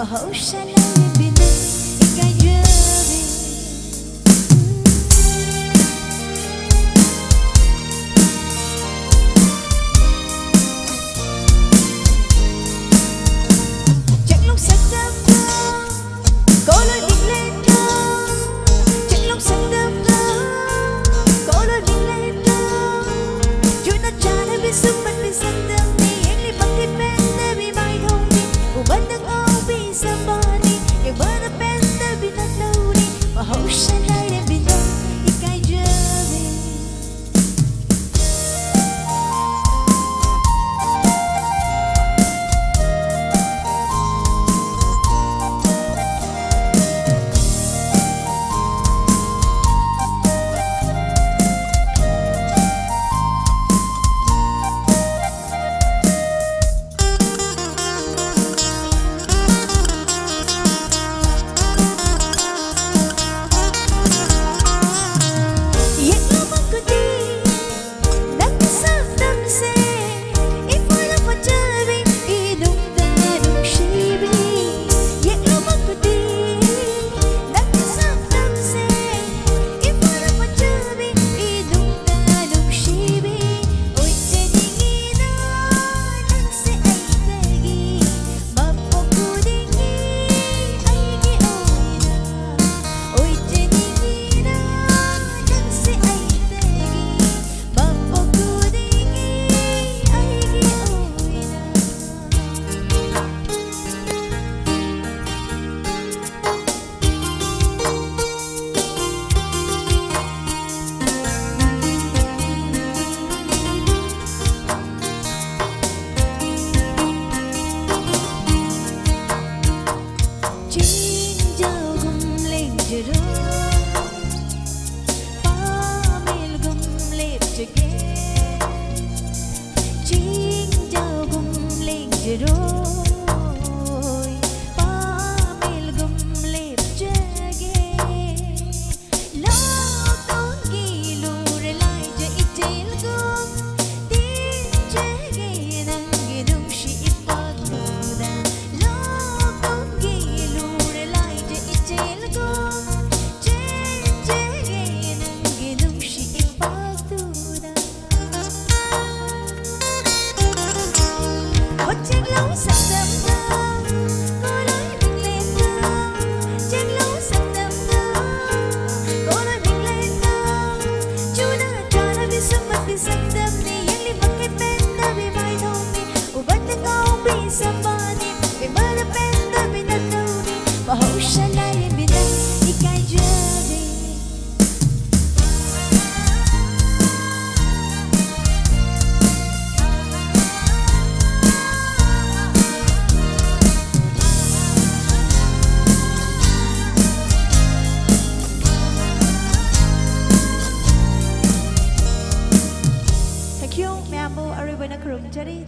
وهوشنا بنا إكاجابي Chắc lúc sắc đâm đó có lời định lên đó Chắc lúc sắc đâm đó có lời định lên đó Chúa nó trả lời biết sức mình bị sắc đâm đi Anh đi bằng cái bên để bị mai thôi đi Uban ng obi sa body Yang manapenda binatlaw ni Mahusya na rin binong Ika'y jabi Thank you, me amo Arriba na Kurumjari.